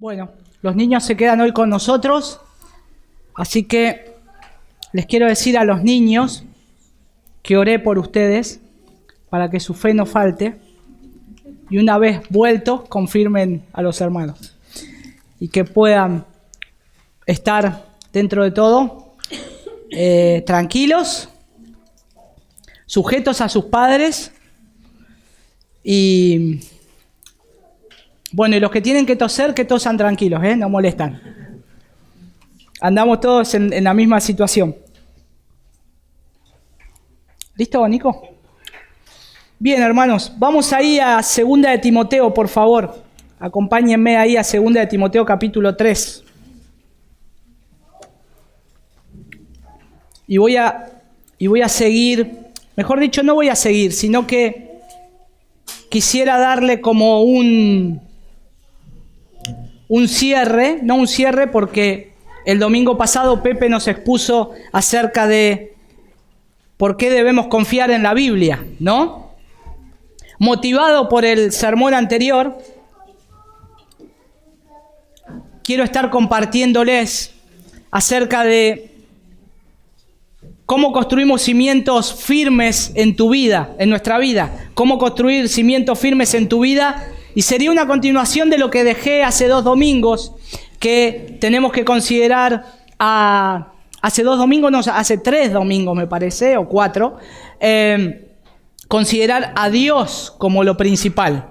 Bueno, los niños se quedan hoy con nosotros, así que les quiero decir a los niños que oré por ustedes para que su fe no falte y una vez vueltos confirmen a los hermanos y que puedan estar dentro de todo tranquilos, sujetos a sus padres y bueno, y los que tienen que toser, que tosan tranquilos, no molestan. Andamos todos en la misma situación. ¿Listo, Nico? Bien, hermanos, vamos ahí a 2 de Timoteo, por favor. Acompáñenme ahí a 2 de Timoteo, capítulo 3. Y voy a seguir, mejor dicho, no voy a seguir, sino que quisiera darle como un cierre, no un cierre porque el domingo pasado Pepe nos expuso acerca de por qué debemos confiar en la Biblia, ¿no? Motivado por el sermón anterior, quiero estar compartiéndoles acerca de cómo construimos cimientos firmes en tu vida, en nuestra vida, cómo construir cimientos firmes en tu vida. Y sería una continuación de lo que dejé hace 2 domingos, que tenemos que considerar hace 2 domingos, no, hace 3 domingos me parece, o 4, considerar a Dios como lo principal.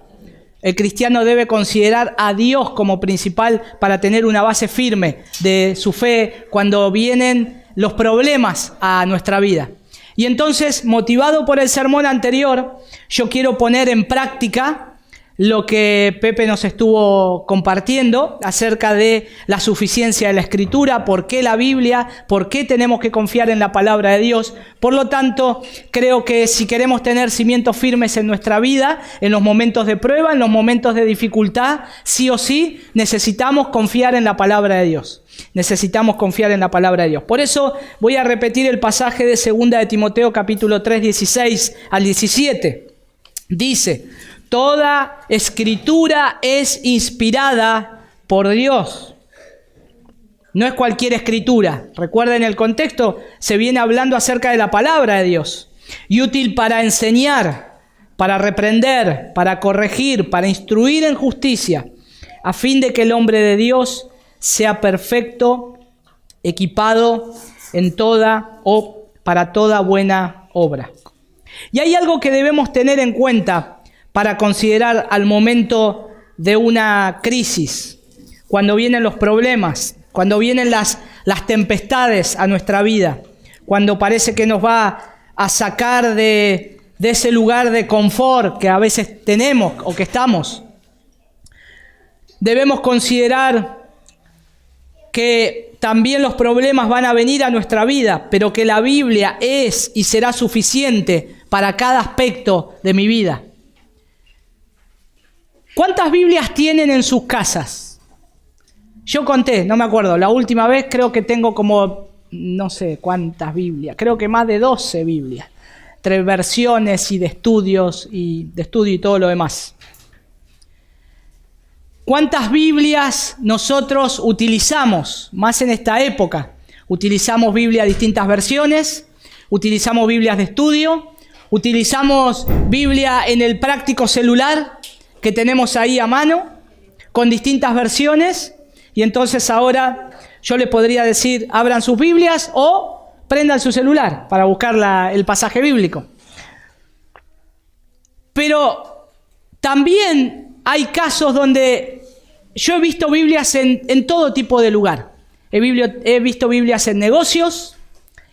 El cristiano debe considerar a Dios como principal para tener una base firme de su fe cuando vienen los problemas a nuestra vida. Y entonces, motivado por el sermón anterior, yo quiero poner en práctica lo que Pepe nos estuvo compartiendo acerca de la suficiencia de la Escritura, por qué la Biblia, por qué tenemos que confiar en la palabra de Dios. Por lo tanto, creo que si queremos tener cimientos firmes en nuestra vida, en los momentos de prueba, en los momentos de dificultad, sí o sí necesitamos confiar en la palabra de Dios. Necesitamos confiar en la palabra de Dios. Por eso voy a repetir el pasaje de 2 de Timoteo, capítulo 3, 16 al 17. Dice: toda escritura es inspirada por Dios. No es cualquier escritura. Recuerden el contexto, se viene hablando acerca de la palabra de Dios. Y útil para enseñar, para reprender, para corregir, para instruir en justicia, a fin de que el hombre de Dios sea perfecto, equipado en toda o para toda buena obra. Y hay algo que debemos tener en cuenta para considerar al momento de una crisis, cuando vienen los problemas, cuando vienen las tempestades a nuestra vida, cuando parece que nos va a sacar de ese lugar de confort que a veces tenemos o que estamos. Debemos considerar que también los problemas van a venir a nuestra vida, pero que la Biblia es y será suficiente para cada aspecto de mi vida. ¿Cuántas Biblias tienen en sus casas? Yo conté, no me acuerdo, la última vez creo que tengo como, no sé cuántas Biblias, creo que más de 12 Biblias, entre versiones y de estudios y todo lo demás. ¿Cuántas Biblias nosotros utilizamos, más en esta época? Utilizamos Biblia de distintas versiones, utilizamos Biblias de estudio, utilizamos Biblia en el práctico celular que tenemos ahí a mano, con distintas versiones, y entonces ahora yo les podría decir, abran sus Biblias o prendan su celular para buscar el pasaje bíblico. Pero también hay casos donde yo he visto Biblias en todo tipo de lugar. He visto Biblias en negocios,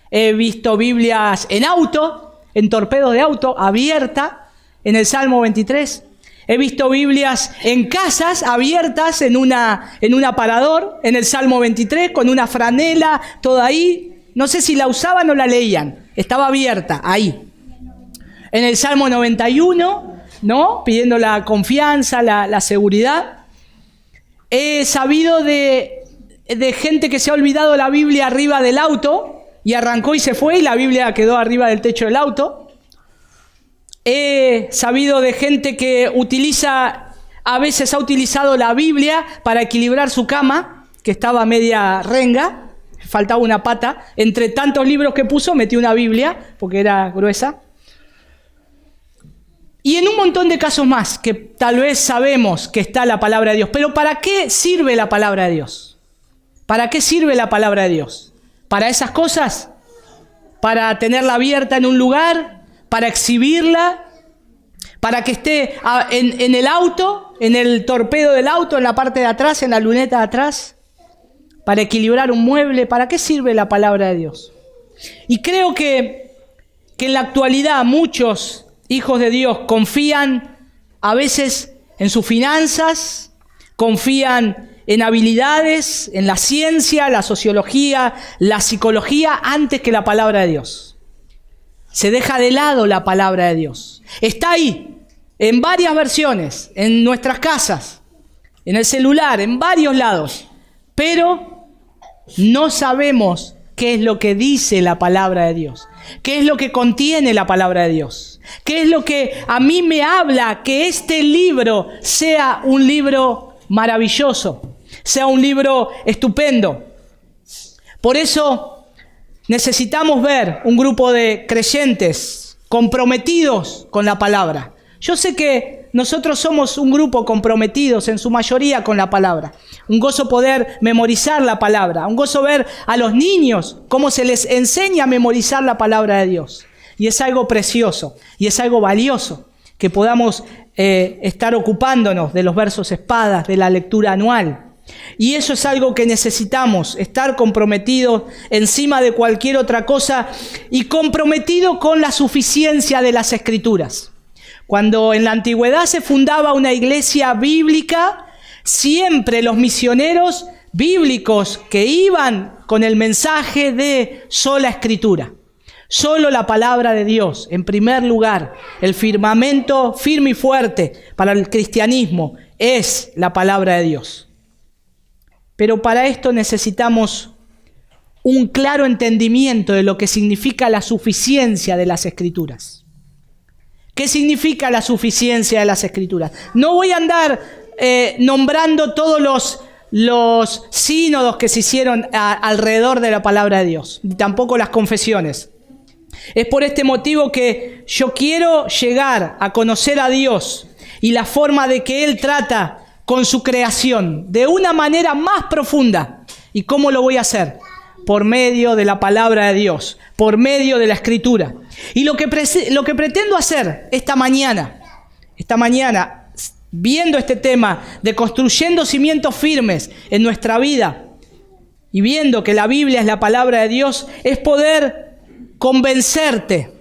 he visto Biblias en auto, en torpedos de auto, abierta, en el Salmo 23. He visto Biblias en casas abiertas en un aparador, en el Salmo 23, con una franela, toda ahí. No sé si la usaban o la leían. Estaba abierta, ahí. En el Salmo 91, ¿no? Pidiendo la confianza, la seguridad. He sabido de gente que se ha olvidado la Biblia arriba del auto y arrancó y se fue y la Biblia quedó arriba del techo del auto. He sabido de gente que utiliza a veces ha utilizado la Biblia para equilibrar su cama, que estaba media renga, faltaba una pata. Entre tantos libros que puso, metió una Biblia, porque era gruesa. Y en un montón de casos más, que tal vez sabemos que está la palabra de Dios. Pero ¿para qué sirve la palabra de Dios? ¿Para qué sirve la palabra de Dios? ¿Para esas cosas? ¿Para tenerla abierta en un lugar? ¿Para exhibirla? ¿Para que esté en el auto, en el torpedo del auto, en la parte de atrás, en la luneta de atrás? ¿Para equilibrar un mueble? ¿Para qué sirve la palabra de Dios? Y creo que en la actualidad muchos hijos de Dios confían a veces en sus finanzas, confían en habilidades, en la ciencia, la sociología, la psicología, antes que la palabra de Dios. Se deja de lado la palabra de Dios. Está ahí, en varias versiones, en nuestras casas, en el celular, en varios lados. Pero no sabemos qué es lo que dice la palabra de Dios. ¿Qué es lo que contiene la palabra de Dios? ¿Qué es lo que a mí me habla que este libro sea un libro maravilloso, sea un libro estupendo? Por eso necesitamos ver un grupo de creyentes comprometidos con la palabra. Yo sé que nosotros somos un grupo comprometidos en su mayoría con la palabra. Un gozo poder memorizar la palabra. Un gozo ver a los niños cómo se les enseña a memorizar la palabra de Dios. Y es algo precioso y es algo valioso que podamos estar ocupándonos de los versos espadas, de la lectura anual. Y eso es algo que necesitamos, estar comprometidos encima de cualquier otra cosa y comprometido con la suficiencia de las Escrituras. Cuando en la antigüedad se fundaba una iglesia bíblica, siempre los misioneros bíblicos que iban con el mensaje de sola Escritura, solo la palabra de Dios, en primer lugar, el firmamento firme y fuerte para el cristianismo es la palabra de Dios. Pero para esto necesitamos un claro entendimiento de lo que significa la suficiencia de las Escrituras. ¿Qué significa la suficiencia de las Escrituras? No voy a andar nombrando todos los sínodos que se hicieron alrededor de la palabra de Dios, ni tampoco las confesiones. Es por este motivo que yo quiero llegar a conocer a Dios y la forma de que Él trata con su creación de una manera más profunda. ¿Y cómo lo voy a hacer? Por medio de la palabra de Dios, por medio de la Escritura. Y lo que pretendo hacer esta mañana, viendo este tema de construyendo cimientos firmes en nuestra vida y viendo que la Biblia es la palabra de Dios, es poder convencerte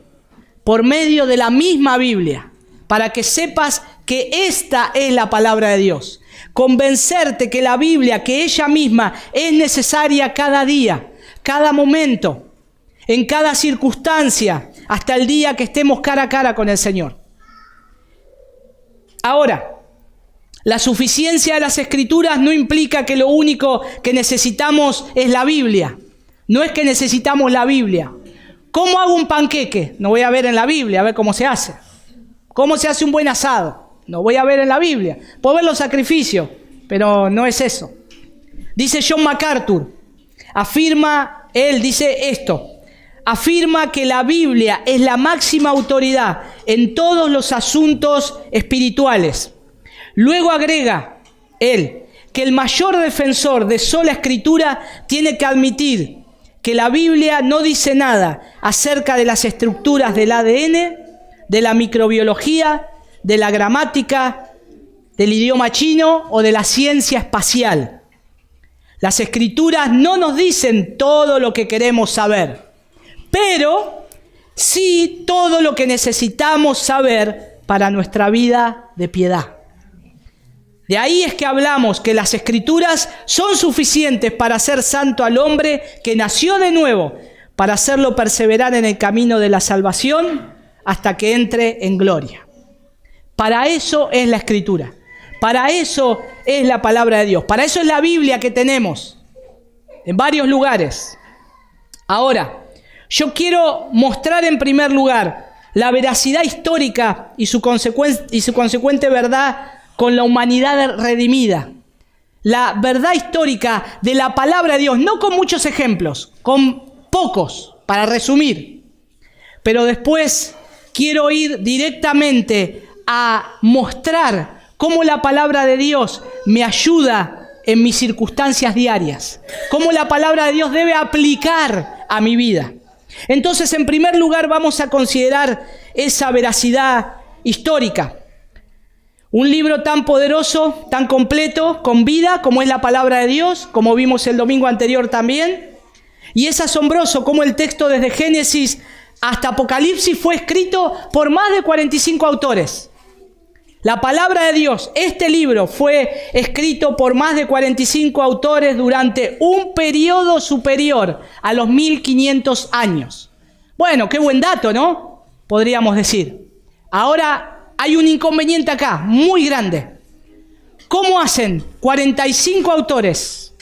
por medio de la misma Biblia, para que sepas que esta es la palabra de Dios. Convencerte que la Biblia, que ella misma es necesaria cada día, cada momento, en cada circunstancia, hasta el día que estemos cara a cara con el Señor. Ahora, la suficiencia de las Escrituras no implica que lo único que necesitamos es la Biblia. No es que necesitamos la Biblia. ¿Cómo hago un panqueque? No voy a ver en la Biblia, a ver cómo se hace. ¿Cómo se hace un buen asado? No voy a ver en la Biblia. Puedo ver los sacrificios, pero no es eso. Dice John MacArthur, dice esto, afirma que la Biblia es la máxima autoridad en todos los asuntos espirituales. Luego agrega él que el mayor defensor de sola Escritura tiene que admitir que la Biblia no dice nada acerca de las estructuras del ADN, de la microbiología, de la gramática, del idioma chino o de la ciencia espacial. Las Escrituras no nos dicen todo lo que queremos saber, pero sí todo lo que necesitamos saber para nuestra vida de piedad. De ahí es que hablamos que las Escrituras son suficientes para hacer santo al hombre que nació de nuevo, para hacerlo perseverar en el camino de la salvación hasta que entre en gloria. Para eso es la Escritura. Para eso es la palabra de Dios. Para eso es la Biblia que tenemos en varios lugares. Ahora, yo quiero mostrar en primer lugar la veracidad histórica y su consecuente verdad con la humanidad redimida. La verdad histórica de la palabra de Dios, no con muchos ejemplos, con pocos, para resumir. Pero después quiero ir directamente a mostrar cómo la palabra de Dios me ayuda en mis circunstancias diarias, cómo la palabra de Dios debe aplicar a mi vida. Entonces, en primer lugar, vamos a considerar esa veracidad histórica. Un libro tan poderoso, tan completo, con vida, como es la palabra de Dios, como vimos el domingo anterior también. Y es asombroso cómo el texto desde Génesis hasta Apocalipsis fue escrito por más de 45 autores. La palabra de Dios, este libro, fue escrito por más de 45 autores durante un periodo superior a los 1500 años. Bueno, qué buen dato, ¿no? Podríamos decir. Ahora hay un inconveniente acá, muy grande. ¿Cómo hacen 45 autores,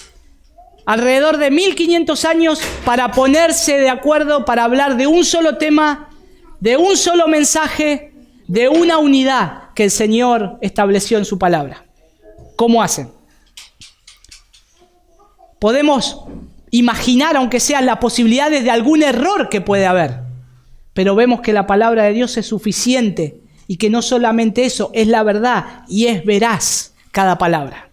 alrededor de 1500 años, para ponerse de acuerdo, para hablar de un solo tema, de un solo mensaje, de una unidad que el Señor estableció en su palabra? ¿Cómo hacen? Podemos imaginar, aunque sean las posibilidades de algún error que puede haber, pero vemos que la palabra de Dios es suficiente y que no solamente eso, es la verdad y es veraz cada palabra.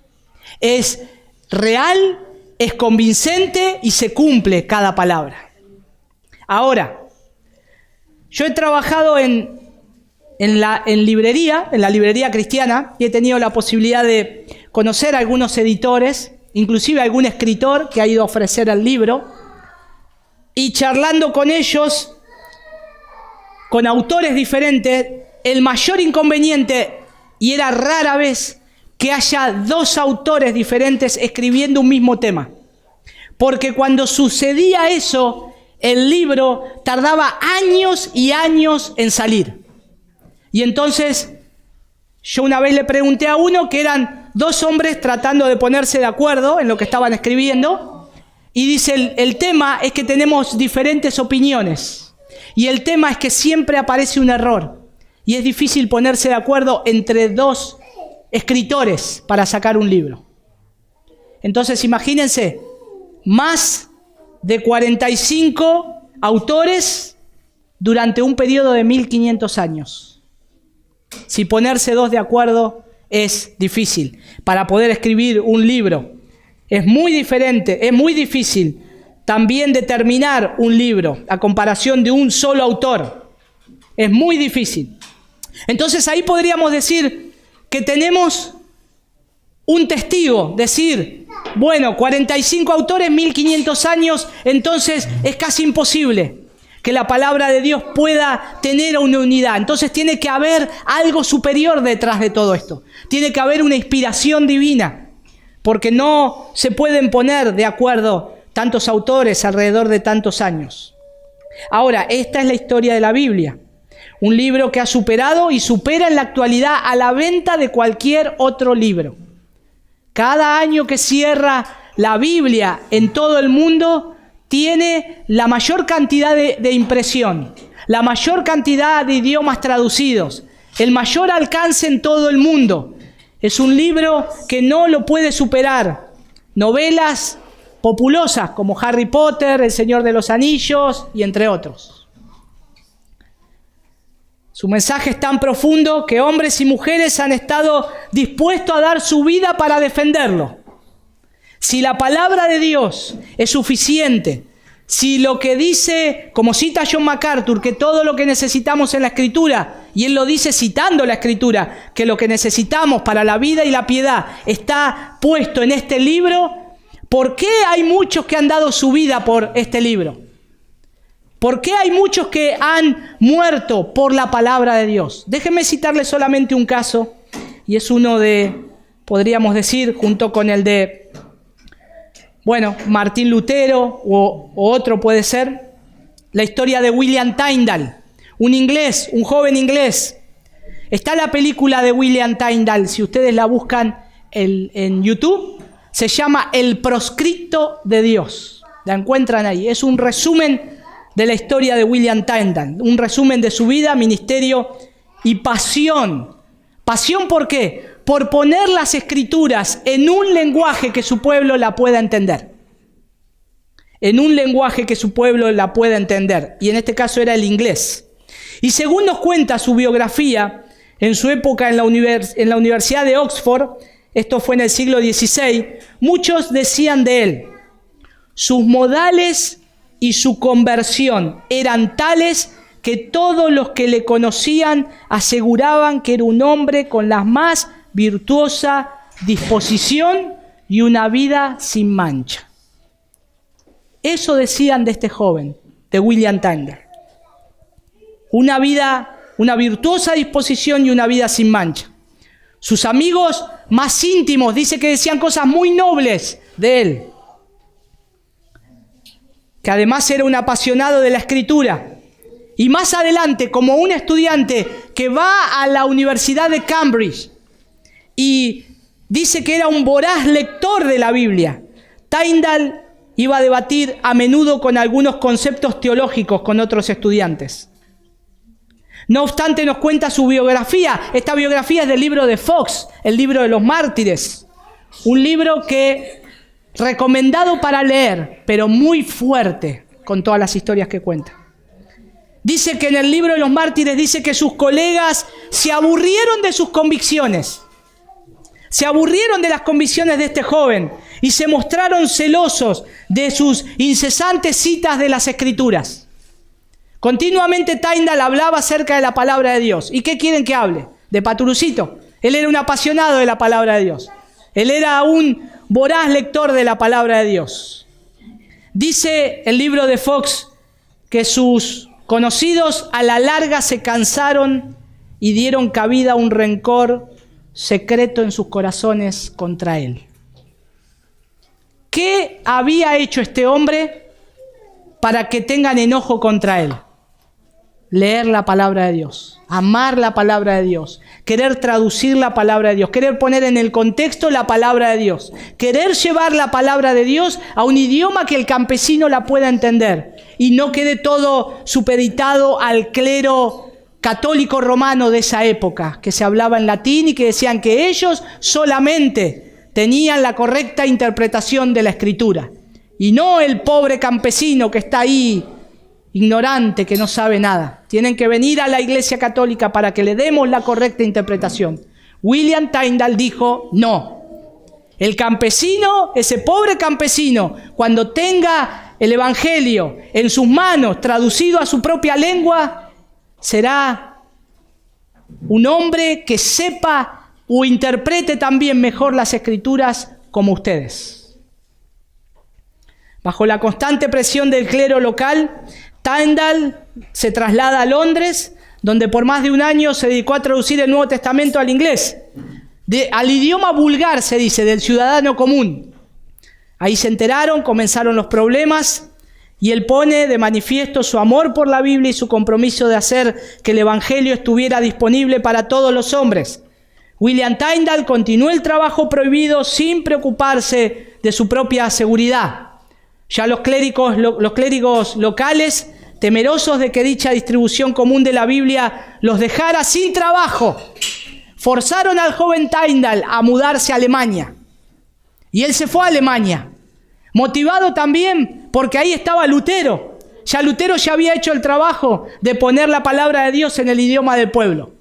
Es real, es convincente y se cumple cada palabra. Ahora, yo he trabajado en la librería cristiana, y he tenido la posibilidad de conocer a algunos editores, inclusive a algún escritor que ha ido a ofrecer el libro, y charlando con ellos, con autores diferentes, el mayor inconveniente, y era rara vez que haya dos autores diferentes escribiendo un mismo tema. Porque cuando sucedía eso, el libro tardaba años y años en salir. Y entonces, yo una vez le pregunté a uno, que eran dos hombres tratando de ponerse de acuerdo en lo que estaban escribiendo, y dice, el tema es que tenemos diferentes opiniones. Y el tema es que siempre aparece un error. Y es difícil ponerse de acuerdo entre dos escritores para sacar un libro. Entonces, imagínense, más de 45 autores durante un periodo de 1500 años. Si ponerse dos de acuerdo es difícil. Para poder escribir un libro es muy diferente, es muy difícil también determinar un libro a comparación de un solo autor. Es muy difícil. Entonces ahí podríamos decir que tenemos un testigo, decir, bueno, 45 autores, 1500 años, entonces es casi imposible que la palabra de Dios pueda tener una unidad. Entonces tiene que haber algo superior detrás de todo esto. Tiene que haber una inspiración divina, porque no se pueden poner de acuerdo tantos autores alrededor de tantos años. Ahora, esta es la historia de la Biblia. Un libro que ha superado y supera en la actualidad a la venta de cualquier otro libro. Cada año que cierra la Biblia en todo el mundo tiene la mayor cantidad de impresión, la mayor cantidad de idiomas traducidos, el mayor alcance en todo el mundo. Es un libro que no lo puede superar. Novelas populosas como Harry Potter, El Señor de los Anillos y entre otros. Su mensaje es tan profundo que hombres y mujeres han estado dispuestos a dar su vida para defenderlo. Si la palabra de Dios es suficiente, si lo que dice, como cita John MacArthur, que todo lo que necesitamos en la Escritura, y él lo dice citando la Escritura, que lo que necesitamos para la vida y la piedad está puesto en este libro, ¿por qué hay muchos que han dado su vida por este libro? ¿Por qué hay muchos que han muerto por la palabra de Dios? Déjenme citarles solamente un caso, y es uno de, podríamos decir, junto con el de, Martín Lutero, o otro puede ser, la historia de William Tyndale, un inglés, un joven inglés. Está la película de William Tyndale, si ustedes la buscan en YouTube, se llama El proscripto de Dios. La encuentran ahí, es un resumen de la historia de William Tyndale, un resumen de su vida, ministerio y pasión. ¿Pasión por qué? por poner las escrituras en un lenguaje que su pueblo la pueda entender. En un lenguaje que su pueblo la pueda entender. Y en este caso era el inglés. Y según nos cuenta su biografía, en su época en la Universidad de Oxford, esto fue en el siglo XVI, muchos decían de él, sus modales y su conversión eran tales que todos los que le conocían aseguraban que era un hombre con la más virtuosa disposición y una vida sin mancha. Eso decían de este joven, de William Tyndale. Una virtuosa disposición y una vida sin mancha. Sus amigos más íntimos dice que decían cosas muy nobles de él. Que además era un apasionado de la escritura. Y más adelante, como un estudiante que va a la Universidad de Cambridge y dice que era un voraz lector de la Biblia, Tyndale iba a debatir a menudo con algunos conceptos teológicos con otros estudiantes. No obstante, nos cuenta su biografía. Esta biografía es del libro de Fox, el libro de los mártires. Un libro que recomendado para leer, pero muy fuerte con todas las historias que cuenta. Dice que en el libro de los mártires dice que sus colegas se aburrieron de sus convicciones. Se aburrieron de las convicciones de este joven y se mostraron celosos de sus incesantes citas de las Escrituras. Continuamente Tyndale hablaba acerca de la palabra de Dios. ¿Y qué quieren que hable? De Paturucito. Él era un apasionado de la palabra de Dios. Él era un voraz lector de la palabra de Dios. Dice el libro de Fox que sus conocidos a la larga se cansaron y dieron cabida a un rencor secreto en sus corazones contra él. ¿Qué había hecho este hombre para que tengan enojo contra él? Leer la palabra de Dios, amar la palabra de Dios, querer traducir la palabra de Dios, querer poner en el contexto la palabra de Dios, querer llevar la palabra de Dios a un idioma que el campesino la pueda entender y no quede todo supeditado al clero católico romano de esa época, que se hablaba en latín y que decían que ellos solamente tenían la correcta interpretación de la Escritura y no el pobre campesino que está ahí ignorante, que no sabe nada. Tienen que venir a la Iglesia Católica para que le demos la correcta interpretación. William Tyndale dijo, no. El campesino, ese pobre campesino, cuando tenga el Evangelio en sus manos, traducido a su propia lengua, será un hombre que sepa o interprete también mejor las Escrituras como ustedes. Bajo la constante presión del clero local, Tyndale se traslada a Londres, donde por más de un año se dedicó a traducir el Nuevo Testamento al inglés, al idioma vulgar, se dice, del ciudadano común. Ahí se enteraron, comenzaron los problemas, y él pone de manifiesto su amor por la Biblia y su compromiso de hacer que el Evangelio estuviera disponible para todos los hombres. William Tyndale continuó el trabajo prohibido sin preocuparse de su propia seguridad. Ya los clérigos locales, temerosos de que dicha distribución común de la Biblia los dejara sin trabajo, forzaron al joven Tyndale a mudarse a Alemania. Y él se fue a Alemania, motivado también porque ahí estaba Lutero. Ya Lutero ya había hecho el trabajo de poner la palabra de Dios en el idioma del pueblo.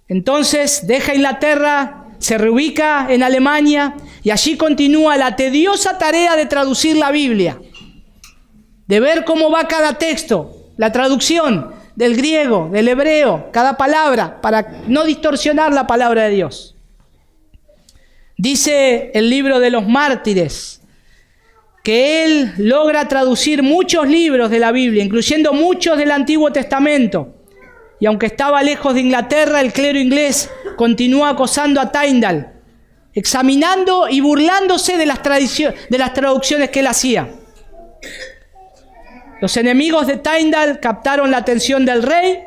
Entonces deja Inglaterra, se reubica en Alemania y allí continúa la tediosa tarea de traducir la Biblia, de ver cómo va cada texto, la traducción del griego, del hebreo, cada palabra, para no distorsionar la palabra de Dios. Dice el libro de los mártires que él logra traducir muchos libros de la Biblia, incluyendo muchos del Antiguo Testamento. Y aunque estaba lejos de Inglaterra, el clero inglés continuó acosando a Tyndale, examinando y burlándose de las traducciones que él hacía. Los enemigos de Tyndale captaron la atención del rey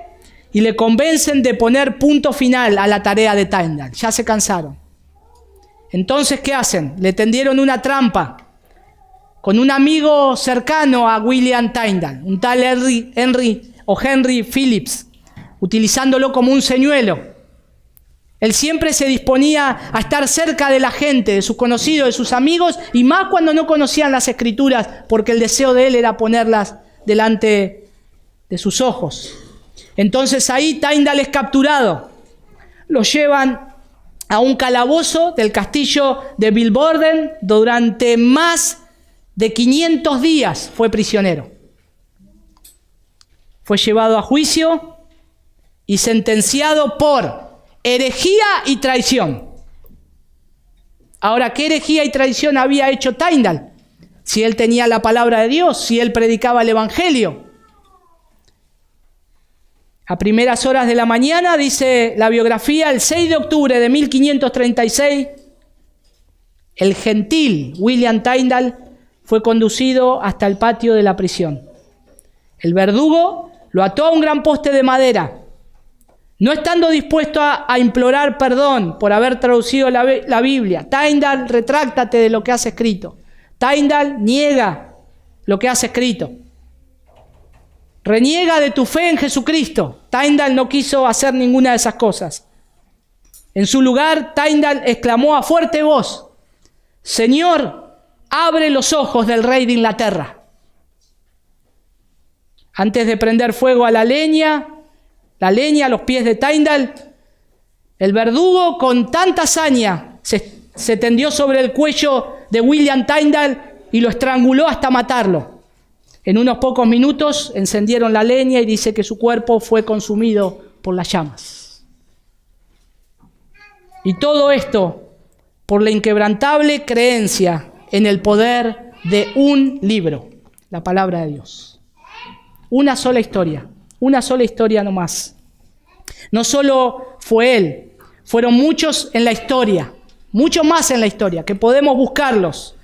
y le convencen de poner punto final a la tarea de Tyndale. Ya se cansaron. Entonces, ¿qué hacen? Le tendieron una trampa con un amigo cercano a William Tyndale, un tal Henry Phillips, utilizándolo como un señuelo. Él siempre se disponía a estar cerca de la gente, de sus conocidos, de sus amigos, y más cuando no conocían las Escrituras, porque el deseo de él era ponerlas delante de sus ojos. Entonces ahí Tyndale es capturado. Lo llevan a un calabozo del castillo de Vilvoorden. Durante más de 500 días fue prisionero. Fue llevado a juicio y sentenciado por herejía y traición. Ahora, ¿qué herejía y traición había hecho Tyndale? Si él tenía la palabra de Dios, si él predicaba el Evangelio. A primeras horas de la mañana, dice la biografía, el 6 de octubre de 1536, el gentil William Tyndale fue conducido hasta el patio de la prisión. El verdugo lo ató a un gran poste de madera. No estando dispuesto a implorar perdón por haber traducido la Biblia, Tyndale, retráctate de lo que has escrito. Tyndale niega lo que has escrito. Reniega de tu fe en Jesucristo. Tyndale no quiso hacer ninguna de esas cosas. En su lugar, Tyndale exclamó a fuerte voz: Señor, abre los ojos del rey de Inglaterra. Antes de prender fuego a la leña a los pies de Tyndale, el verdugo con tanta hazaña se tendió sobre el cuello de William Tyndale y lo estranguló hasta matarlo. En unos pocos minutos encendieron la leña y dice que su cuerpo fue consumido por las llamas. Y todo esto por la inquebrantable creencia en el poder de un libro, la palabra de Dios. Una sola historia nomás. No solo fue él, fueron muchos en la historia, muchos más en la historia, que podemos buscarlos.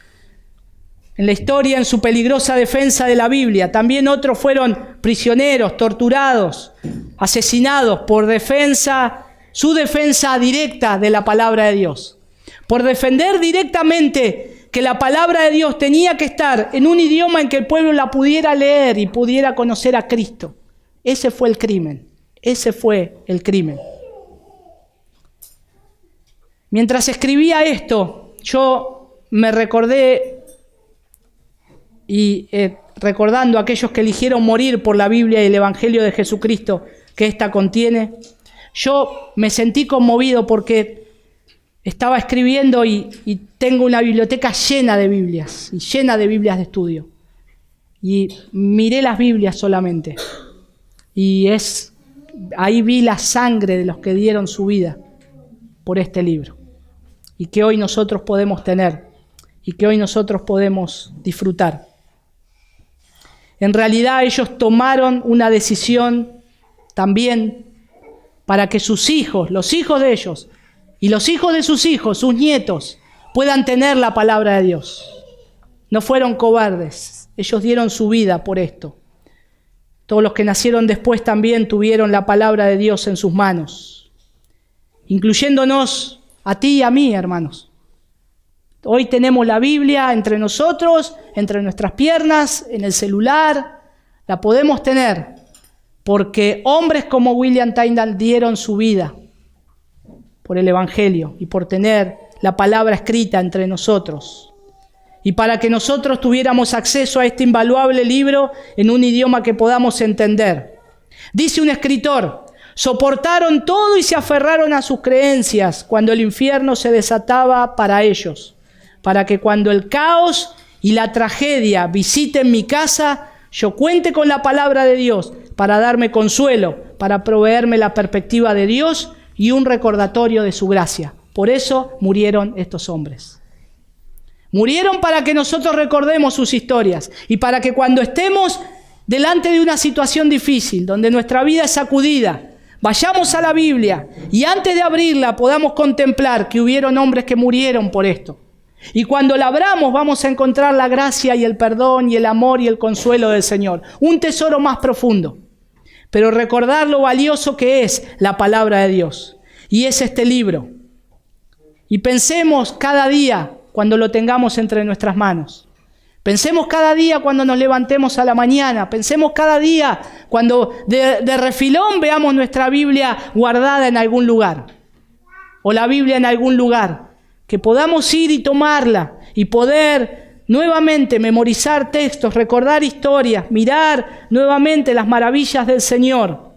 En la historia, en su peligrosa defensa de la Biblia, también otros fueron prisioneros, torturados, asesinados por su defensa directa de la palabra de Dios. Por defender directamente que la palabra de Dios tenía que estar en un idioma en que el pueblo la pudiera leer y pudiera conocer a Cristo. Ese fue el crimen. Mientras escribía esto, yo me recordé recordando a aquellos que eligieron morir por la Biblia y el Evangelio de Jesucristo que ésta contiene, yo me sentí conmovido porque estaba escribiendo y tengo una biblioteca llena de Biblias y llena de Biblias de estudio. Y miré las Biblias solamente. Y ahí vi la sangre de los que dieron su vida por este libro. Y que hoy nosotros podemos tener. Y que hoy nosotros podemos disfrutar. En realidad ellos tomaron una decisión también para que sus hijos, los hijos de ellos, y los hijos de sus hijos, sus nietos, puedan tener la palabra de Dios. No fueron cobardes, ellos dieron su vida por esto. Todos los que nacieron después también tuvieron la palabra de Dios en sus manos, incluyéndonos a ti y a mí, hermanos. Hoy tenemos la Biblia entre nosotros, entre nuestras piernas, en el celular. La podemos tener porque hombres como William Tyndale dieron su vida por el Evangelio y por tener la palabra escrita entre nosotros. Y para que nosotros tuviéramos acceso a este invaluable libro en un idioma que podamos entender. Dice un escritor: soportaron todo y se aferraron a sus creencias cuando el infierno se desataba para ellos, para que cuando el caos y la tragedia visiten mi casa, yo cuente con la palabra de Dios para darme consuelo, para proveerme la perspectiva de Dios y un recordatorio de su gracia. Por eso murieron estos hombres. Murieron para que nosotros recordemos sus historias y para que cuando estemos delante de una situación difícil, donde nuestra vida es sacudida, vayamos a la Biblia y antes de abrirla podamos contemplar que hubieron hombres que murieron por esto. Y cuando la abramos vamos a encontrar la gracia y el perdón y el amor y el consuelo del Señor. Un tesoro más profundo. Pero recordar lo valioso que es la palabra de Dios. Y es este libro. Y pensemos cada día cuando lo tengamos entre nuestras manos. Pensemos cada día cuando nos levantemos a la mañana. Pensemos cada día cuando de refilón veamos nuestra Biblia guardada en algún lugar. o la Biblia en algún lugar, que podamos ir y tomarla y poder nuevamente memorizar textos, recordar historias, mirar nuevamente las maravillas del Señor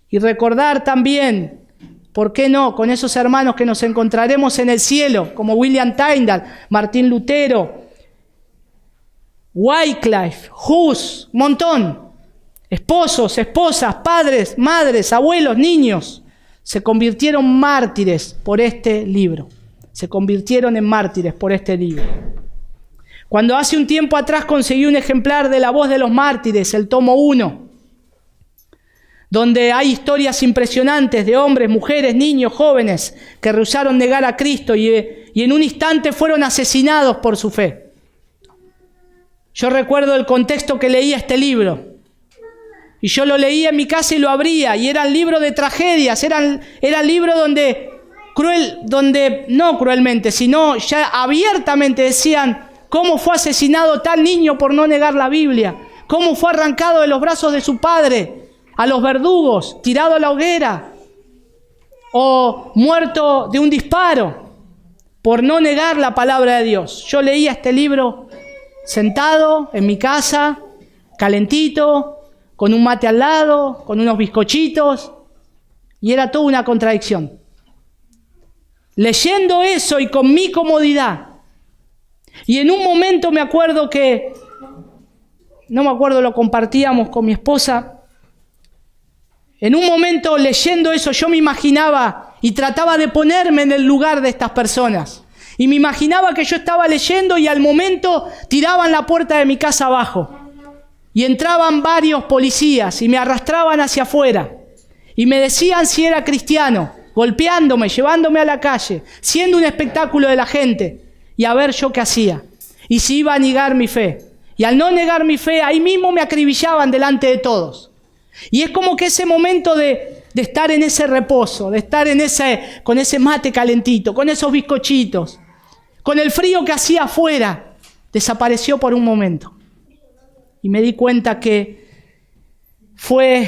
y recordar también, ¿por qué no?, con esos hermanos que nos encontraremos en el cielo, como William Tyndale, Martín Lutero, Wycliffe, Hus, montón, esposos, esposas, padres, madres, abuelos, niños, se convirtieron mártires por este libro. Se convirtieron en mártires por este libro. Cuando hace un tiempo atrás conseguí un ejemplar de La Voz de los Mártires, el tomo 1, donde hay historias impresionantes de hombres, mujeres, niños, jóvenes que rehusaron negar a Cristo y en un instante fueron asesinados por su fe. Yo recuerdo el contexto que leía este libro. Y yo lo leía en mi casa y lo abría. Y eran libros de tragedias. Eran libros donde no cruelmente, sino ya abiertamente decían cómo fue asesinado tal niño por no negar la Biblia. Cómo fue arrancado de los brazos de su padre a los verdugos, tirado a la hoguera. O muerto de un disparo por no negar la palabra de Dios. Yo leía este libro sentado en mi casa, calentito, con un mate al lado, con unos bizcochitos, y era toda una contradicción. Leyendo eso y con mi comodidad. Y en un momento me acuerdo que, no me acuerdo, lo compartíamos con mi esposa. En un momento leyendo eso yo me imaginaba y trataba de ponerme en el lugar de estas personas. Y me imaginaba que yo estaba leyendo y al momento tiraban la puerta de mi casa abajo. Y entraban varios policías y me arrastraban hacia afuera. Y me decían si era cristiano, golpeándome, llevándome a la calle, siendo un espectáculo de la gente. Y a ver yo qué hacía. Y si iba a negar mi fe. Y al no negar mi fe, ahí mismo me acribillaban delante de todos. Y es como que ese momento de estar en ese reposo, de estar con ese mate calentito, con esos bizcochitos, con el frío que hacía afuera, desapareció por un momento. Y me di cuenta que fue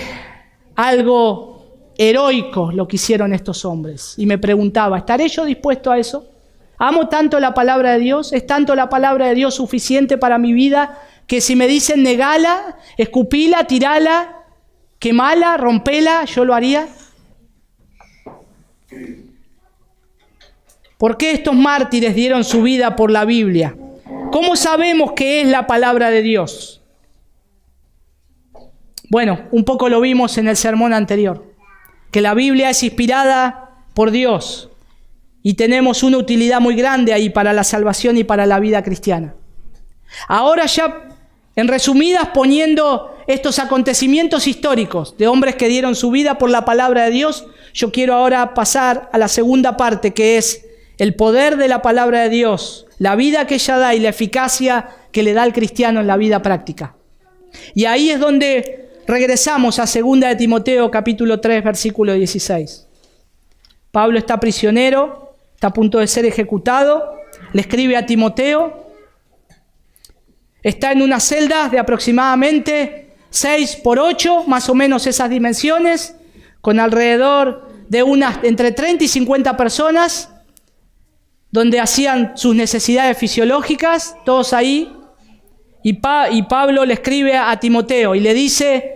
algo heroico lo que hicieron estos hombres. Y me preguntaba, ¿estaré yo dispuesto a eso? ¿Amo tanto la palabra de Dios? ¿Es tanto la palabra de Dios suficiente para mi vida que si me dicen negala, escupila, tirala, quemala, rompela, yo lo haría? ¿Por qué estos mártires dieron su vida por la Biblia? ¿Cómo sabemos que es la palabra de Dios? Bueno, un poco lo vimos en el sermón anterior, que la Biblia es inspirada por Dios y tenemos una utilidad muy grande ahí para la salvación y para la vida cristiana. Ahora ya, en resumidas, poniendo estos acontecimientos históricos de hombres que dieron su vida por la palabra de Dios, yo quiero ahora pasar a la segunda parte, que es el poder de la palabra de Dios, la vida que ella da y la eficacia que le da al cristiano en la vida práctica. Y ahí es donde regresamos a 2 de Timoteo, capítulo 3, versículo 16. Pablo está prisionero, está a punto de ser ejecutado, le escribe a Timoteo, está en una celda de aproximadamente 6 por 8, más o menos esas dimensiones, con alrededor de entre 30 y 50 personas, donde hacían sus necesidades fisiológicas, todos ahí. Y Pablo le escribe a Timoteo y le dice,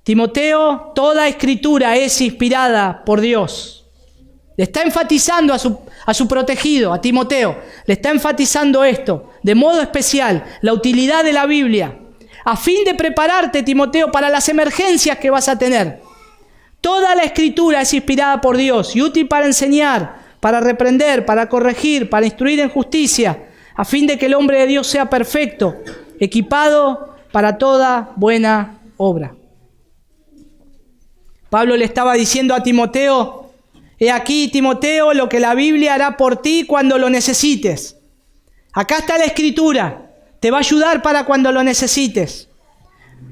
Timoteo, toda escritura es inspirada por Dios. Le está enfatizando a su protegido, a Timoteo, le está enfatizando esto, de modo especial, la utilidad de la Biblia, a fin de prepararte, Timoteo, para las emergencias que vas a tener. Toda la escritura es inspirada por Dios y útil para enseñar, para reprender, para corregir, para instruir en justicia, a fin de que el hombre de Dios sea perfecto, equipado para toda buena obra. Pablo le estaba diciendo a Timoteo, he aquí, Timoteo, lo que la Biblia hará por ti cuando lo necesites. Acá está la escritura, te va a ayudar para cuando lo necesites.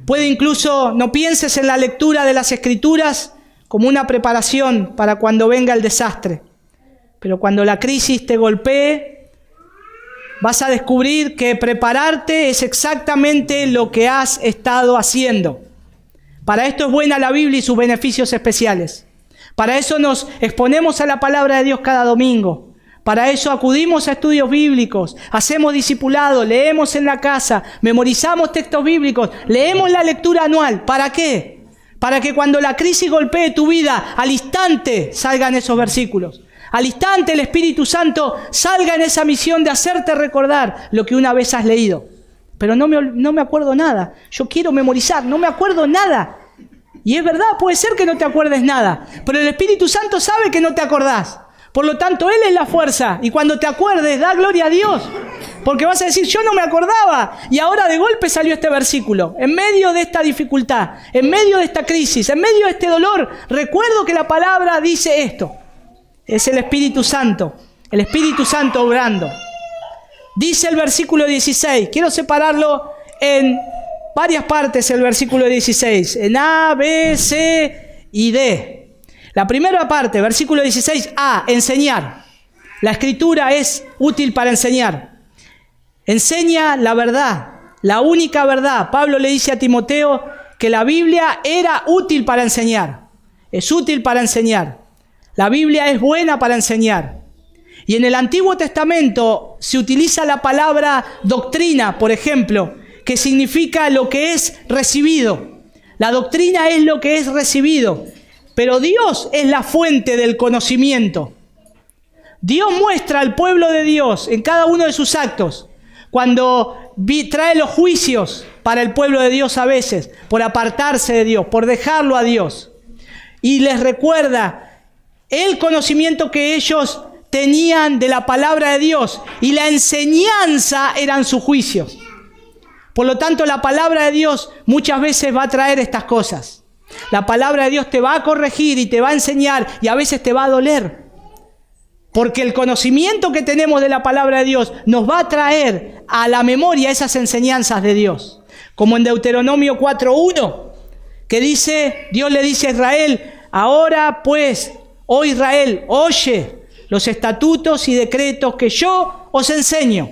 Puede incluso, no pienses en la lectura de las escrituras como una preparación para cuando venga el desastre. Pero cuando la crisis te golpee, vas a descubrir que prepararte es exactamente lo que has estado haciendo. Para esto es buena la Biblia y sus beneficios especiales. Para eso nos exponemos a la palabra de Dios cada domingo. Para eso acudimos a estudios bíblicos, hacemos discipulado, leemos en la casa, memorizamos textos bíblicos, leemos la lectura anual. ¿Para qué? Para que cuando la crisis golpee tu vida, al instante salgan esos versículos. Al instante el Espíritu Santo salga en esa misión de hacerte recordar lo que una vez has leído. Pero no me acuerdo nada. Yo quiero memorizar, no me acuerdo nada. Y es verdad, puede ser que no te acuerdes nada, pero el Espíritu Santo sabe que no te acordás. Por lo tanto, Él es la fuerza. Y cuando te acuerdes, da gloria a Dios. Porque vas a decir, yo no me acordaba. Y ahora de golpe salió este versículo. En medio de esta dificultad, en medio de esta crisis, en medio de este dolor, recuerdo que la palabra dice esto. Es el Espíritu Santo obrando. Dice el versículo 16. Quiero separarlo en varias partes el versículo 16. En A, B, C y D. La primera parte, versículo 16, A, enseñar. La Escritura es útil para enseñar. Enseña la verdad, la única verdad. Pablo le dice a Timoteo que la Biblia era útil para enseñar. Es útil para enseñar. La Biblia es buena para enseñar. Y en el Antiguo Testamento se utiliza la palabra doctrina, por ejemplo, que significa lo que es recibido. La doctrina es lo que es recibido. Pero Dios es la fuente del conocimiento. Dios muestra al pueblo de Dios en cada uno de sus actos. Cuando trae los juicios para el pueblo de Dios a veces, por apartarse de Dios, por dejarlo a Dios. Y les recuerda el conocimiento que ellos tenían de la palabra de Dios. Y la enseñanza eran sus juicios. Por lo tanto, la palabra de Dios muchas veces va a traer estas cosas. La palabra de Dios te va a corregir y te va a enseñar y a veces te va a doler. Porque el conocimiento que tenemos de la palabra de Dios nos va a traer a la memoria esas enseñanzas de Dios. Como en Deuteronomio 4:1, que dice, Dios le dice a Israel, ahora pues, oh Israel, oye los estatutos y decretos que yo os enseño,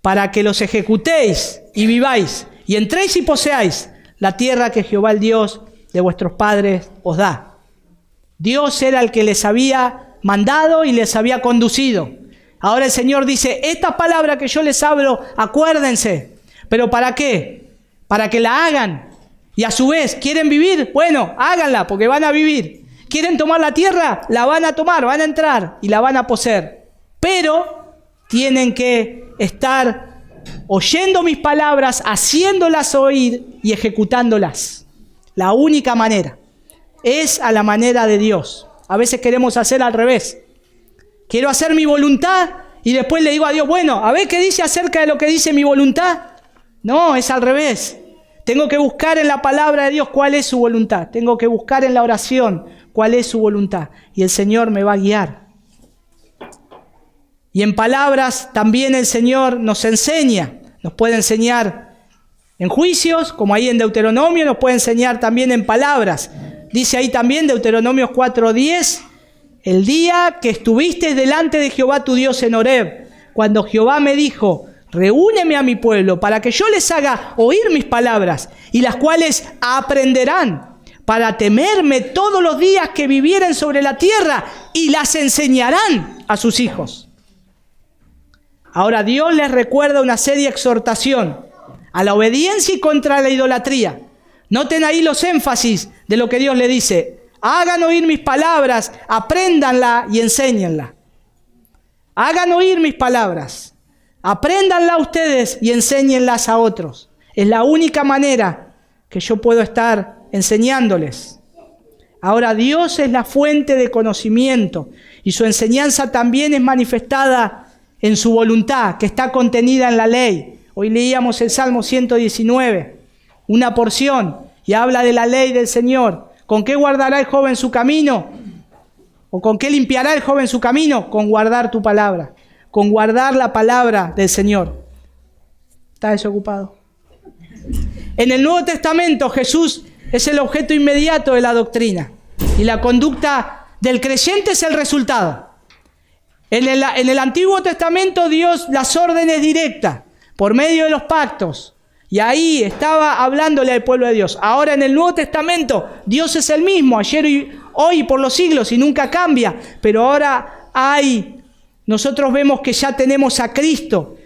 para que los ejecutéis y viváis, y entréis y poseáis la tierra que Jehová el Dios de vuestros padres os da. Dios era el que les había mandado y les había conducido. Ahora el Señor dice, esta palabra que yo les hablo, acuérdense. ¿Pero para qué? Para que la hagan. Y a su vez, ¿quieren vivir? Bueno, háganla porque van a vivir. ¿Quieren tomar la tierra? La van a tomar, van a entrar y la van a poseer. Pero tienen que estar oyendo mis palabras, haciéndolas oír y ejecutándolas. La única manera es a la manera de Dios. A veces queremos hacer al revés. Quiero hacer mi voluntad y después le digo a Dios, bueno, a ver qué dice acerca de lo que dice mi voluntad. No, es al revés. Tengo que buscar en la palabra de Dios cuál es su voluntad. Tengo que buscar en la oración cuál es su voluntad. Y el Señor me va a guiar. Y en palabras también el Señor nos enseña. Nos puede enseñar en juicios, como ahí en Deuteronomio, nos puede enseñar también en palabras. Dice ahí también Deuteronomio 4:10, el día que estuviste delante de Jehová tu Dios en Horeb, cuando Jehová me dijo, reúneme a mi pueblo para que yo les haga oír mis palabras, y las cuales aprenderán para temerme todos los días que vivieren sobre la tierra, y las enseñarán a sus hijos. Ahora Dios les recuerda una seria exhortación a la obediencia y contra la idolatría. Noten ahí los énfasis de lo que Dios le dice. Hagan oír mis palabras, apréndanla y enséñenla. Hagan oír mis palabras, apréndanla ustedes y enséñenlas a otros. Es la única manera que yo puedo estar enseñándoles. Ahora Dios es la fuente de conocimiento y su enseñanza también es manifestada en su voluntad, que está contenida en la ley. Hoy leíamos el Salmo 119, una porción, y habla de la ley del Señor. ¿Con qué guardará el joven su camino? ¿O con qué limpiará el joven su camino? Con guardar tu palabra, con guardar la palabra del Señor. ¿Está desocupado? En el Nuevo Testamento Jesús es el objeto inmediato de la doctrina, y la conducta del creyente es el resultado. En el Antiguo Testamento Dios las órdenes directas por medio de los pactos Y ahí estaba hablándole al pueblo de Dios. Ahora en el Nuevo Testamento, Dios es el mismo, ayer, hoy y por los siglos, y nunca cambia. Pero ahora nosotros vemos que ya tenemos a Cristo.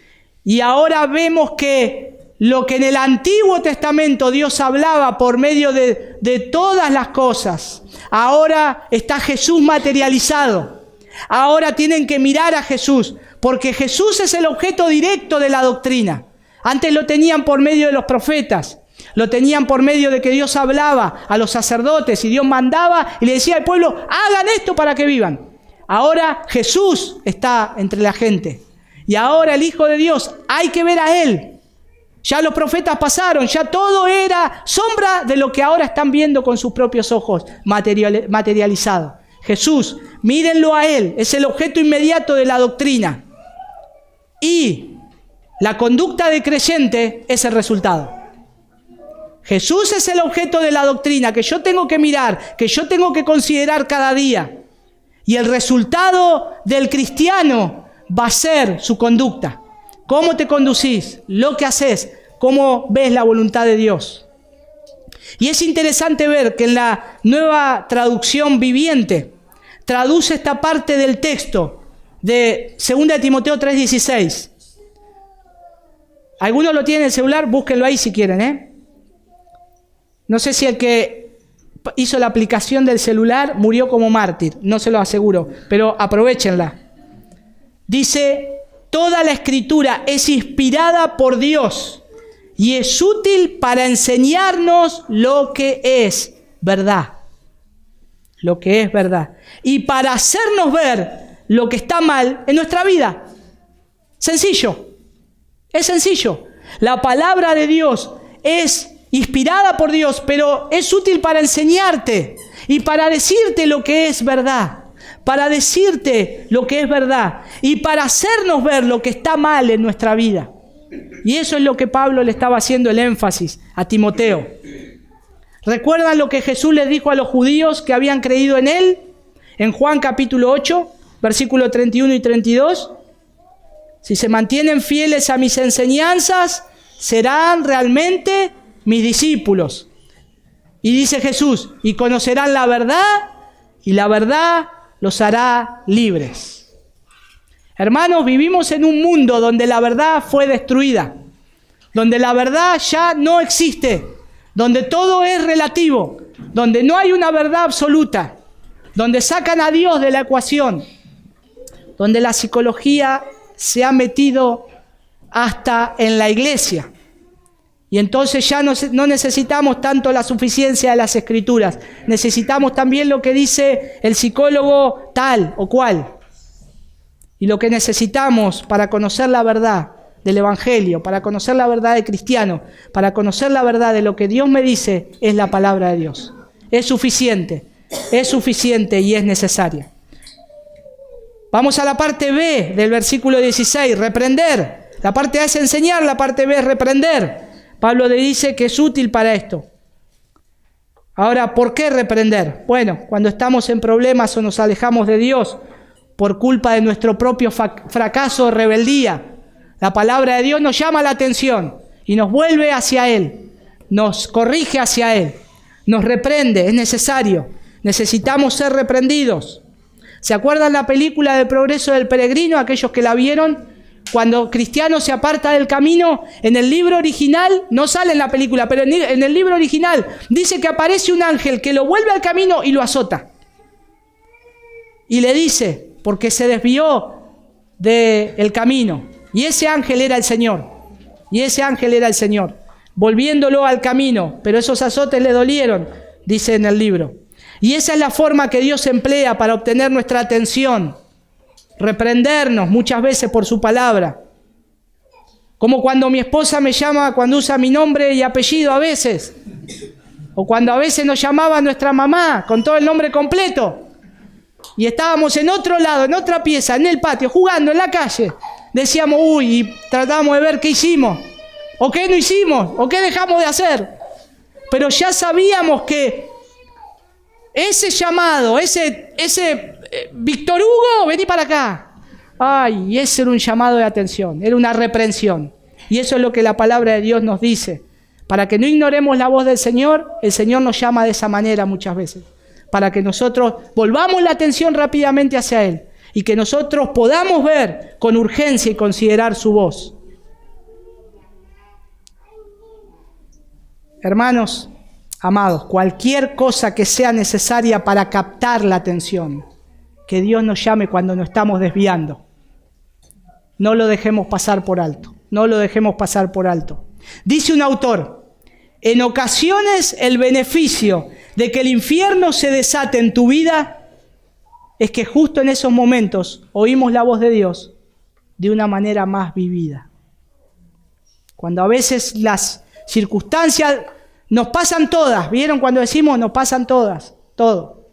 Y ahora vemos que lo que en el Antiguo Testamento Dios hablaba por medio de todas las cosas, ahora está Jesús materializado. Ahora tienen que mirar a Jesús, porque Jesús es el objeto directo de la doctrina. Antes lo tenían por medio de los profetas, lo tenían por medio de que Dios hablaba a los sacerdotes y Dios mandaba y le decía al pueblo, hagan esto para que vivan. Ahora Jesús está entre la gente y ahora el Hijo de Dios, hay que ver a Él. Ya los profetas pasaron, ya todo era sombra de lo que ahora están viendo con sus propios ojos materializado. Jesús, mírenlo a Él, es el objeto inmediato de la doctrina. Y la conducta de creyente es el resultado. Jesús es el objeto de la doctrina que yo tengo que mirar, que yo tengo que considerar cada día. Y el resultado del cristiano va a ser su conducta. ¿Cómo te conducís? Lo que haces. ¿Cómo ves la voluntad de Dios? Y es interesante ver que en la Nueva Traducción Viviente traduce esta parte del texto de 2 Timoteo 3:16. ¿Algunos lo tienen en el celular? Búsquenlo ahí si quieren, No sé si el que hizo la aplicación del celular murió como mártir, no se lo aseguro, pero aprovechenla. Dice, toda la Escritura es inspirada por Dios y es útil para enseñarnos lo que es verdad. Lo que es verdad. Y para hacernos ver lo que está mal en nuestra vida. Sencillo. Es sencillo. La palabra de Dios es inspirada por Dios, pero es útil para enseñarte y para decirte lo que es verdad. Para decirte lo que es verdad y para hacernos ver lo que está mal en nuestra vida. Y eso es lo que Pablo le estaba haciendo el énfasis a Timoteo. ¿Recuerdan lo que Jesús les dijo a los judíos que habían creído en Él? En Juan capítulo 8, versículos 31 y 32. Si se mantienen fieles a mis enseñanzas, serán realmente mis discípulos. Y dice Jesús, y conocerán la verdad, y la verdad los hará libres. Hermanos, vivimos en un mundo donde la verdad fue destruida, donde la verdad ya no existe, donde todo es relativo, donde no hay una verdad absoluta, donde sacan a Dios de la ecuación, donde la psicología se ha metido hasta en la iglesia. Y entonces ya no necesitamos tanto la suficiencia de las Escrituras, necesitamos también lo que dice el psicólogo tal o cual. Y lo que necesitamos para conocer la verdad del Evangelio, para conocer la verdad del cristiano, para conocer la verdad de lo que Dios me dice, es la palabra de Dios. Es suficiente y es necesaria. Vamos a la parte B del versículo 16, reprender. La parte A es enseñar, la parte B es reprender. Pablo le dice que es útil para esto. Ahora, ¿por qué reprender? Bueno, cuando estamos en problemas o nos alejamos de Dios por culpa de nuestro propio fracaso o rebeldía, la palabra de Dios nos llama la atención y nos vuelve hacia Él, nos corrige hacia Él, nos reprende, es necesario. Necesitamos ser reprendidos. ¿Se acuerdan la película del progreso del peregrino? Aquellos que la vieron, cuando Cristiano se aparta del camino, en el libro original, no sale en la película, pero en el libro original dice que aparece un ángel que lo vuelve al camino y lo azota. Y le dice, porque se desvió del camino. Y ese ángel era el Señor. Volviéndolo al camino. Pero esos azotes le dolieron, dice en el libro. Y esa es la forma que Dios emplea para obtener nuestra atención. Reprendernos muchas veces por su palabra. Como cuando mi esposa me llama, cuando usa mi nombre y apellido a veces. O cuando a veces nos llamaba nuestra mamá con todo el nombre completo. Y estábamos en otro lado, en otra pieza, en el patio, jugando en la calle. Decíamos, uy, y tratábamos de ver qué hicimos. O qué no hicimos, o qué dejamos de hacer. Pero ya sabíamos que ese llamado, ese Víctor Hugo, vení para acá. Ay, ese era un llamado de atención, era una reprensión. Y eso es lo que la palabra de Dios nos dice. Para que no ignoremos la voz del Señor, el Señor nos llama de esa manera muchas veces. Para que nosotros volvamos la atención rápidamente hacia Él. Y que nosotros podamos ver con urgencia y considerar su voz. Hermanos, amados, cualquier cosa que sea necesaria para captar la atención, que Dios nos llame cuando nos estamos desviando. No lo dejemos pasar por alto. No lo dejemos pasar por alto. Dice un autor, en ocasiones el beneficio de que el infierno se desate en tu vida es que justo en esos momentos oímos la voz de Dios de una manera más vivida. Cuando a veces las circunstancias nos pasan todas, ¿vieron cuando decimos nos pasan todas? Todo.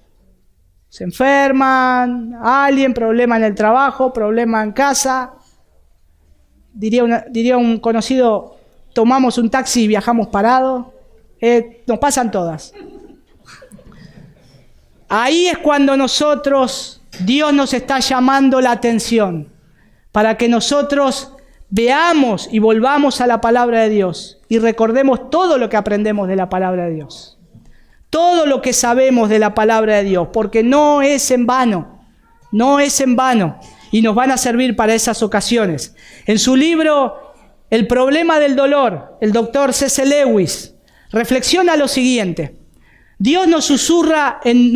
Se enferman, alguien, problema en el trabajo, problema en casa. Diría un conocido, tomamos un taxi y viajamos parados. Nos pasan todas. Ahí es cuando Dios nos está llamando la atención, para que nosotros veamos y volvamos a la palabra de Dios y recordemos todo lo que aprendemos de la palabra de Dios. Todo lo que sabemos de la palabra de Dios, porque no es en vano, no es en vano, y nos van a servir para esas ocasiones. En su libro El problema del dolor, el doctor C.S. Lewis reflexiona lo siguiente: Dios nos susurra en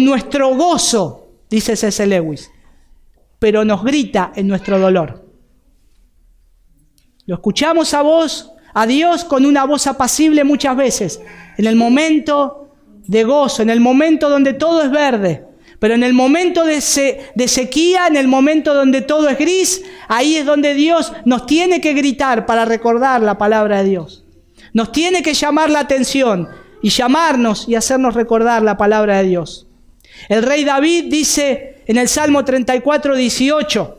nuestro gozo, dice C.S. Lewis, pero nos grita en nuestro dolor. Lo escuchamos a Dios con una voz apacible muchas veces, en el momento de gozo, en el momento donde todo es verde, pero en el momento de sequía, en el momento donde todo es gris, ahí es donde Dios nos tiene que gritar para recordar la palabra de Dios. Nos tiene que llamar la atención y llamarnos y hacernos recordar la palabra de Dios. El rey David dice en el Salmo 34, 18,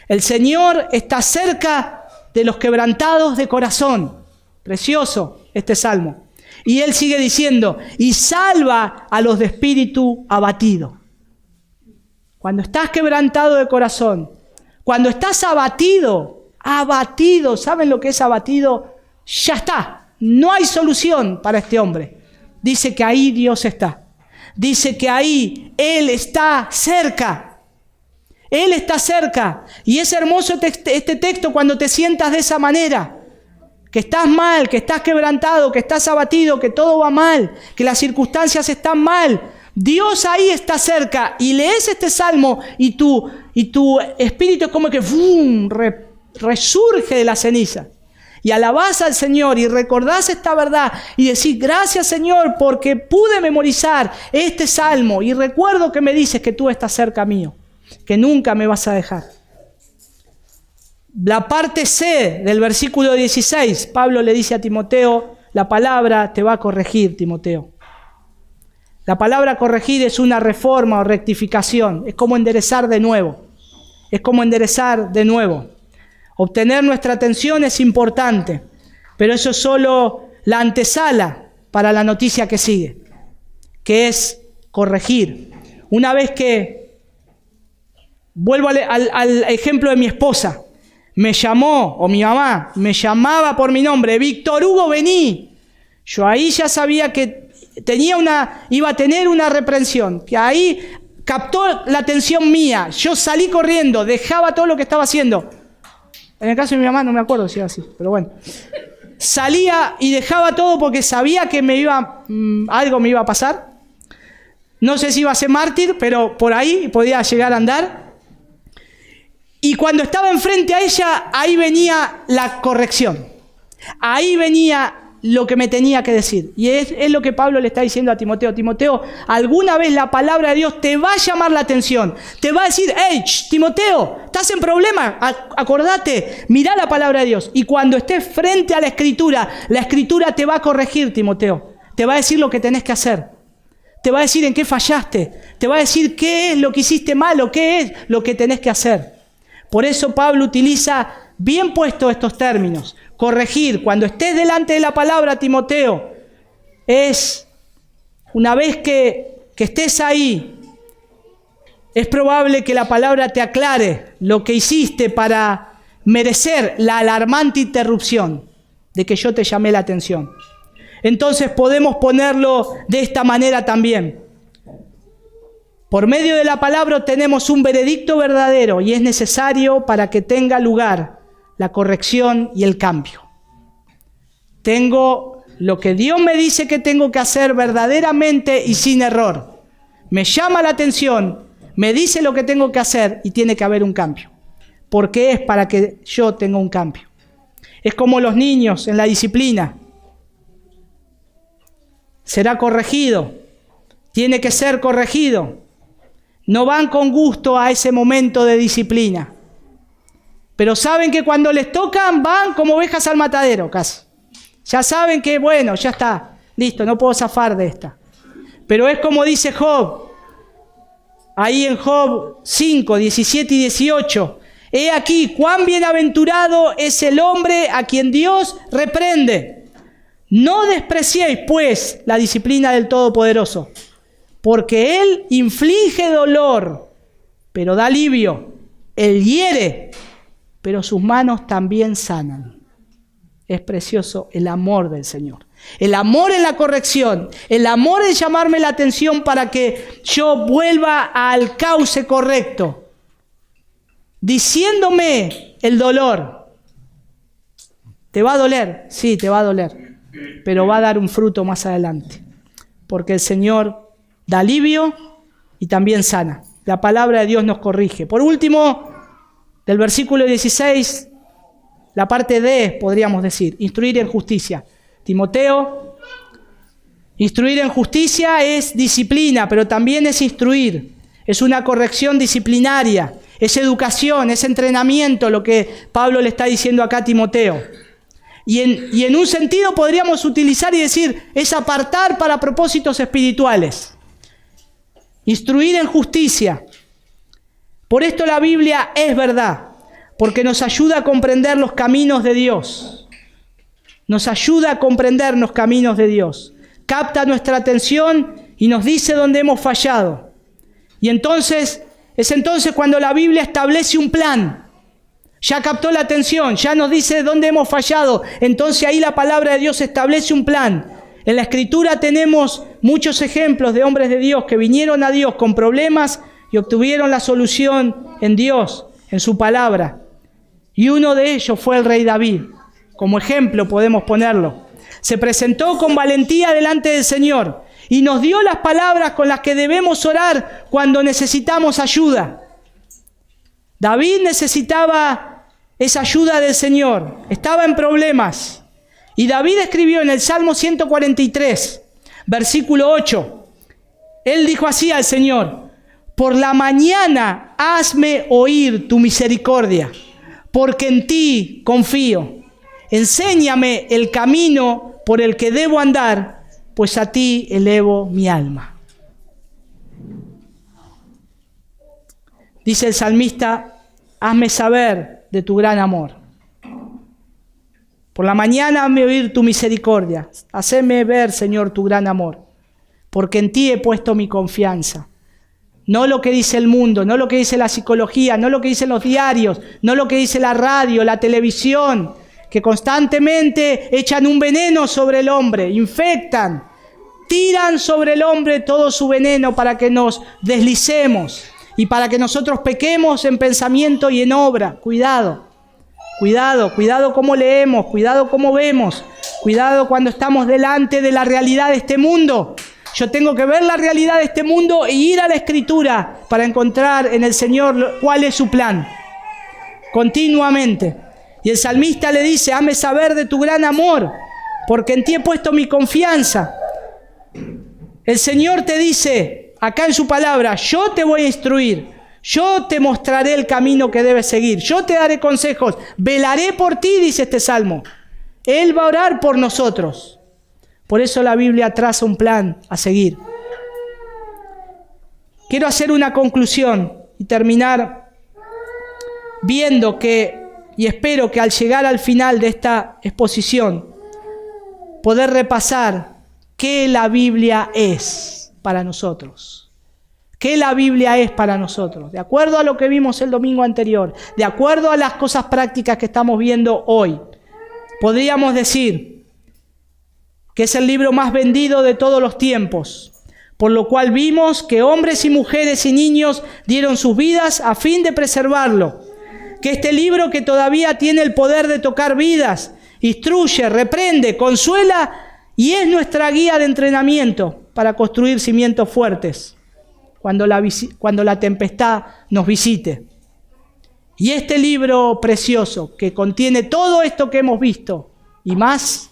el Señor está cerca de los quebrantados de corazón. Precioso este salmo. Y él sigue diciendo, y salva a los de espíritu abatido. Cuando estás quebrantado de corazón, cuando estás abatido, ¿saben lo que es abatido? Ya está, no hay solución para este hombre. Dice que ahí Dios está. Dice que ahí Él está cerca. Él está cerca. Y es hermoso este texto cuando te sientas de esa manera. Que estás mal, que estás quebrantado, que estás abatido, que todo va mal, que las circunstancias están mal. Dios ahí está cerca. Y lees este salmo y tu espíritu es como que resurge de la ceniza. Y alabás al Señor y recordás esta verdad y decís, gracias Señor porque pude memorizar este salmo y recuerdo que me dices que tú estás cerca mío, que nunca me vas a dejar. La parte C del versículo 16, Pablo le dice a Timoteo, la palabra te va a corregir, Timoteo. La palabra corregir es una reforma o rectificación, es como enderezar de nuevo. Es como enderezar de nuevo. Obtener nuestra atención es importante, pero eso es solo la antesala para la noticia que sigue, que es corregir. Una vez que, vuelvo al ejemplo de mi esposa, me llamó, o mi mamá, me llamaba por mi nombre, Víctor Hugo, vení. Yo ahí ya sabía que iba a tener una reprensión, que ahí captó la atención mía. Yo salí corriendo, dejaba todo lo que estaba haciendo. En el caso de mi mamá no me acuerdo si era así, pero bueno. Salía y dejaba todo porque sabía que algo me iba a pasar. No sé si iba a ser mártir, pero por ahí podía llegar a andar. Y cuando estaba enfrente a ella, ahí venía la corrección. Ahí venía lo que me tenía que decir. Y es lo que Pablo le está diciendo a Timoteo. Timoteo, alguna vez la palabra de Dios te va a llamar la atención. Te va a decir, hey, Timoteo, estás en problema. Acordate, mirá la palabra de Dios. Y cuando estés frente a la Escritura te va a corregir, Timoteo. Te va a decir lo que tenés que hacer. Te va a decir en qué fallaste. Te va a decir qué es lo que hiciste mal o qué es lo que tenés que hacer. Por eso Pablo utiliza bien puestos estos términos. Corregir, cuando estés delante de la palabra, Timoteo, es una vez que estés ahí, es probable que la palabra te aclare lo que hiciste para merecer la alarmante interrupción de que yo te llamé la atención. Entonces podemos ponerlo de esta manera también. Por medio de la palabra tenemos un veredicto verdadero y es necesario para que tenga lugar la corrección y el cambio. Tengo lo que Dios me dice que tengo que hacer verdaderamente y sin error. Me llama la atención, me dice lo que tengo que hacer y tiene que haber un cambio. Porque es para que yo tenga un cambio. Es como los niños en la disciplina. Será corregido, tiene que ser corregido. No van con gusto a ese momento de disciplina. Pero saben que cuando les tocan van como ovejas al matadero casi. Ya saben que bueno, ya está, listo, no puedo zafar de esta. Pero es como dice Job, ahí en Job 5, 17 y 18. He aquí, cuán bienaventurado es el hombre a quien Dios reprende. No despreciéis, pues, la disciplina del Todopoderoso, porque Él inflige dolor, pero da alivio. Él hiere, pero sus manos también sanan. Es precioso el amor del Señor. El amor en la corrección, el amor en llamarme la atención para que yo vuelva al cauce correcto. Diciéndome el dolor. ¿Te va a doler? Sí, te va a doler. Pero va a dar un fruto más adelante. Porque el Señor da alivio y también sana. La palabra de Dios nos corrige. Por último, del versículo 16, la parte D, podríamos decir, instruir en justicia. Timoteo, instruir en justicia es disciplina, pero también es instruir. Es una corrección disciplinaria, es educación, es entrenamiento, lo que Pablo le está diciendo acá a Timoteo. Y en un sentido podríamos utilizar y decir, es apartar para propósitos espirituales. Instruir en justicia. Por esto la Biblia es verdad, porque nos ayuda a comprender los caminos de Dios. Nos ayuda a comprender los caminos de Dios. Capta nuestra atención y nos dice dónde hemos fallado. Y entonces, es entonces cuando la Biblia establece un plan. Ya captó la atención, ya nos dice dónde hemos fallado. Entonces ahí la palabra de Dios establece un plan. En la Escritura tenemos muchos ejemplos de hombres de Dios que vinieron a Dios con problemas y obtuvieron la solución en Dios, en su palabra. Y uno de ellos fue el rey David. Como ejemplo podemos ponerlo. Se presentó con valentía delante del Señor y nos dio las palabras con las que debemos orar cuando necesitamos ayuda. David necesitaba esa ayuda del Señor. Estaba en problemas. Y David escribió en el Salmo 143, versículo 8. Él dijo así al Señor: por la mañana hazme oír tu misericordia, porque en ti confío. Enséñame el camino por el que debo andar, pues a ti elevo mi alma. Dice el salmista: hazme saber de tu gran amor. Por la mañana hazme oír tu misericordia. Haceme ver, Señor, tu gran amor, porque en ti he puesto mi confianza. No lo que dice el mundo, no lo que dice la psicología, no lo que dicen los diarios, no lo que dice la radio, la televisión, que constantemente echan un veneno sobre el hombre, infectan, tiran sobre el hombre todo su veneno para que nos deslicemos y para que nosotros pequemos en pensamiento y en obra. Cuidado, cuidado, cuidado cómo leemos, cuidado cómo vemos, cuidado cuando estamos delante de la realidad de este mundo. Yo tengo que ver la realidad de este mundo e ir a la Escritura para encontrar en el Señor cuál es su plan. Continuamente. Y el salmista le dice: hazme saber de tu gran amor, porque en ti he puesto mi confianza. El Señor te dice acá en su palabra: yo te voy a instruir, yo te mostraré el camino que debes seguir, yo te daré consejos, velaré por ti, dice este salmo. Él va a orar por nosotros. Por eso la Biblia traza un plan a seguir. Quiero hacer una conclusión y terminar viendo que, y espero que al llegar al final de esta exposición, poder repasar qué la Biblia es para nosotros. qué la Biblia es para nosotros, de acuerdo a lo que vimos el domingo anterior, de acuerdo a las cosas prácticas que estamos viendo hoy. Podríamos decir que es el libro más vendido de todos los tiempos, por lo cual vimos que hombres y mujeres y niños dieron sus vidas a fin de preservarlo. Que este libro, que todavía tiene el poder de tocar vidas, instruye, reprende, consuela y es nuestra guía de entrenamiento para construir cimientos fuertes cuando la tempestad nos visite. Y este libro precioso que contiene todo esto que hemos visto y más,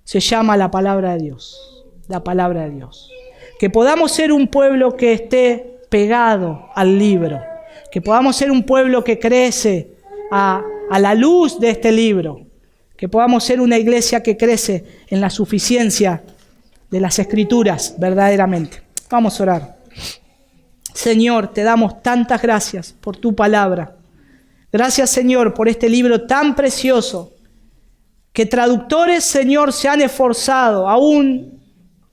se llama la palabra de Dios. La palabra de Dios. Que podamos ser un pueblo que esté pegado al libro. Que podamos ser un pueblo que crece a la luz de este libro. Que podamos ser una iglesia que crece en la suficiencia de las Escrituras verdaderamente. Vamos a orar. Señor, te damos tantas gracias por tu palabra. Gracias, Señor, por este libro tan precioso que traductores, Señor, se han esforzado, aún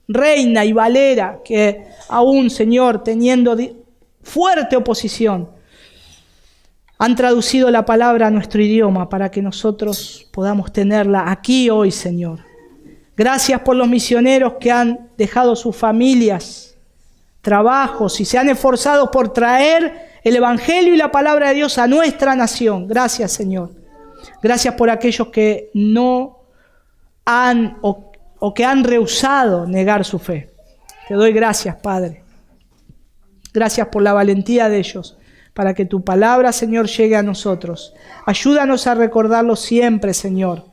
Reina y Valera, que aún, Señor, teniendo fuerte oposición, han traducido la palabra a nuestro idioma para que nosotros podamos tenerla aquí hoy, Señor. Gracias por los misioneros que han dejado sus familias, trabajos y se han esforzado por traer el Evangelio y la palabra de Dios a nuestra nación. Gracias, Señor. Gracias por aquellos que no han o que han rehusado negar su fe. Te doy gracias, Padre. Gracias por la valentía de ellos, para que tu palabra, Señor, llegue a nosotros. Ayúdanos a recordarlo siempre, Señor.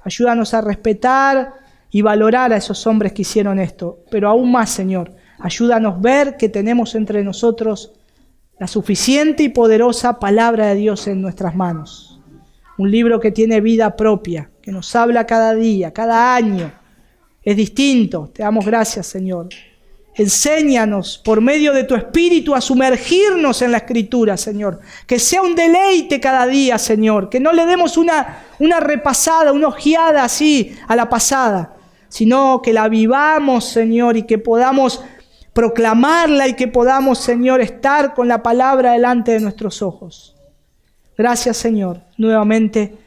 Ayúdanos a respetar y valorar a esos hombres que hicieron esto. Pero aún más, Señor, ayúdanos a ver que tenemos entre nosotros la suficiente y poderosa palabra de Dios en nuestras manos. Un libro que tiene vida propia, que nos habla cada día, cada año. Es distinto. Te damos gracias, Señor. Enséñanos por medio de tu Espíritu a sumergirnos en la Escritura, Señor. Que sea un deleite cada día, Señor. Que no le demos una repasada, una ojeada así a la pasada, sino que la vivamos, Señor, y que podamos proclamarla y que podamos, Señor, estar con la palabra delante de nuestros ojos. Gracias, Señor, nuevamente.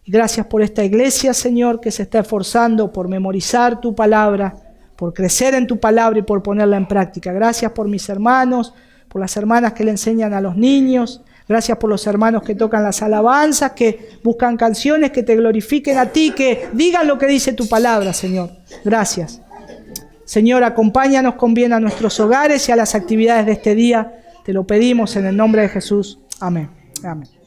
Gracias por esta iglesia, Señor, que se está esforzando por memorizar tu palabra, por crecer en tu palabra y por ponerla en práctica. Gracias por mis hermanos, por las hermanas que le enseñan a los niños. Gracias por los hermanos que tocan las alabanzas, que buscan canciones que te glorifiquen a ti, que digan lo que dice tu palabra, Señor. Gracias. Señor, acompáñanos con bien a nuestros hogares y a las actividades de este día. Te lo pedimos en el nombre de Jesús. Amén. Amén.